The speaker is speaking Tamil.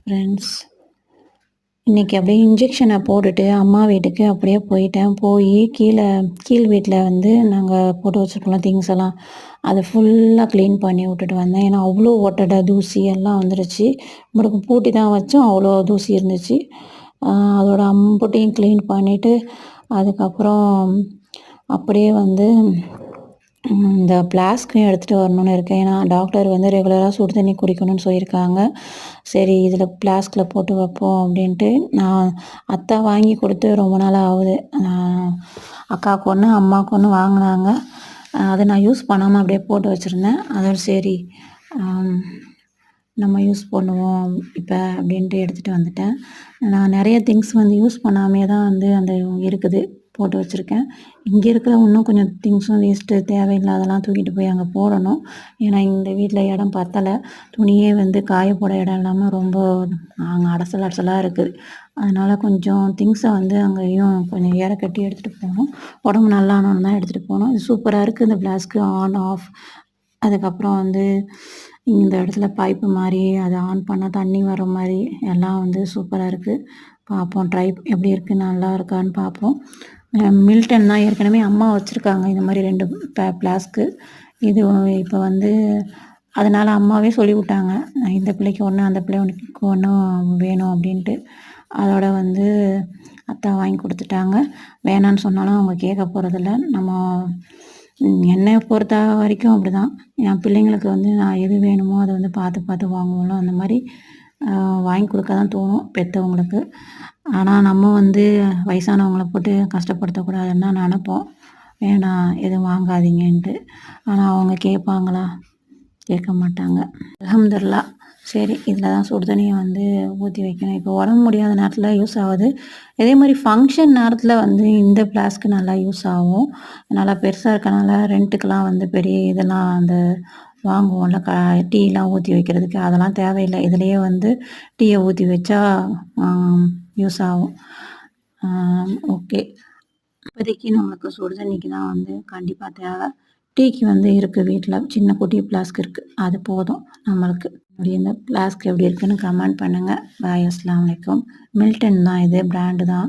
ஃப்ரெண்ட்ஸ், இன்றைக்கி அப்படியே இன்ஜெக்ஷனை போட்டுட்டு அம்மா வீட்டுக்கு அப்படியே போயிட்டேன். போய் கீழ் வீட்டில் வந்து நாங்கள் போட்டு வச்சுருக்கோம்ல திங்ஸ் எல்லாம், அதை ஃபுல்லாக க்ளீன் பண்ணி விட்டுட்டு வந்தேன். ஏன்னா அவ்வளோ ஒட்டடை தூசி எல்லாம் வந்துடுச்சு. நம்மளுக்கு பூட்டி தான் வச்சோம், அவ்வளோ தூசி இருந்துச்சு. அதோட அம்புட்டையும் க்ளீன் பண்ணிவிட்டு அதுக்கப்புறம் அப்படியே வந்து இந்த ஃப்ளாஸ்க்கையும் எடுத்துகிட்டு வரணும்னு இருக்கேன். ஏன்னா டாக்டர் வந்து ரெகுலராக சுடு தண்ணி குடிக்கணும்னு சொல்லியிருக்காங்க. சரி இதில் ஃப்ளாஸ்கில் போட்டு வைப்போம் அப்படின்ட்டு நான் அத்தை வாங்கி கொடுத்து ரொம்ப நாள் ஆகுது. அக்காவுக்கு ஒன்று அம்மாவுக்கு ஒன்று வாங்கினாங்க. அதை நான் யூஸ் பண்ணாமல் அப்படியே போட்டு வச்சுருந்தேன். அதோட சரி நம்ம யூஸ் பண்ணுவோம் இப்போ அப்படின்ட்டு எடுத்துகிட்டு வந்துட்டேன். நான் நிறைய திங்ஸ் வந்து யூஸ் பண்ணாமே தான் வந்து அந்த இருக்குது போட்டு வச்சுருக்கேன். இங்கே இருக்கிற இன்னும் கொஞ்சம் திங்ஸும் வேஸ்ட்டு தேவையில்லாதெல்லாம் தூக்கிட்டு போய் அங்கே போடணும். ஏன்னா இந்த வீட்டில் இடம் பத்தலை. துணியே வந்து காய போட இடம் இல்லாமல் ரொம்ப அங்கே அடசலாக இருக்குது. அதனால் கொஞ்சம் திங்ஸை வந்து அங்கேயும் கொஞ்சம் ஏற கட்டி எடுத்துகிட்டு போகணும். உடம்பு நல்லானோன்னு தான் எடுத்துகிட்டு போகணும். இது சூப்பராக இருக்குது இந்த ஃப்ளாஸ்க்கு ஆன் ஆஃப். அதுக்கப்புறம் வந்து இந்த இடத்துல பைப்பு மாதிரி அதை ஆன் பண்ணால் தண்ணி வர மாதிரி எல்லாம் வந்து சூப்பராக இருக்குது. பார்ப்போம் ட்ரை எப்படி இருக்குது, நல்லா இருக்கான்னு பார்ப்போம். மில்டன் தான் ஏற்கனவே அம்மா வச்சுருக்காங்க இந்த மாதிரி 2 ஃப்ளாஸ்க்கு. இது இப்போ வந்து அதனால் அம்மாவே சொல்லிவிட்டாங்க, இந்த பிள்ளைக்கு ஒன்று அந்த பிள்ளைக்கு ஒன்றும் வேணும் அப்படின்ட்டு. அதோட வந்து அத்தா வாங்கி கொடுத்துட்டாங்க. வேணான்னு சொன்னாலும் அவங்க கேட்க போகிறதில்ல. நம்ம என்னை பொறுத்த வரைக்கும் அப்படி தான். என் பிள்ளைங்களுக்கு வந்து நான் எது வேணுமோ அதை வந்து பார்த்து வாங்குவோம்ல, அந்த மாதிரி வாங்கி கொடுக்க தான் தோணும் பெற்றவங்களுக்கு. ஆனால் நம்ம வந்து வயசானவங்கள போட்டு கஷ்டப்படுத்தக்கூடாதுன்னு தான் நினப்போம். வேணாம் எதுவும் வாங்காதீங்கன்ட்டு. ஆனால் அவங்க கேட்பாங்களா? கேட்க மாட்டாங்க. அல்ஹம்துலில்லாஹ். சரி இதில் தான் சுடு தண்ணியை வந்து ஊற்றி வைக்கணும். இப்போ உடம்பு முடியாத நேரத்தில் யூஸ் ஆகுது. இதே மாதிரி ஃபங்க்ஷன் நேரத்தில் வந்து இந்த ஃப்ளாஸ்க்கு நல்லா யூஸ் ஆகும். நல்லா பெருசாக இருக்கனால ரெண்ட்டுக்கெலாம் வந்து பெரிய இதெல்லாம் அந்த வாங்குவோம்ல டீலாம் ஊற்றி வைக்கிறதுக்கு, அதெல்லாம் தேவையில்லை. இதுலேயே வந்து டீயை ஊற்றி வச்சா யூஸ் ஆகும். ஓகே, இப்போதைக்கு நம்மளுக்கு சுடு தண்ணிக்கு தான் வந்து கண்டிப்பாக தேவை. டீக்கு வந்து இருக்குது வீட்டில் சின்ன குட்டி ஃப்ளாஸ்க் இருக்குது, அது போதும் நம்மளுக்கு. இந்த ஃப்ளாஸ்க் எப்படி இருக்குன்னு கமெண்ட் பண்ணுங்கள். பாய், அஸ்ஸலாமு அலைக்கும். மில்டன் தான் இது, பிராண்டு தான்.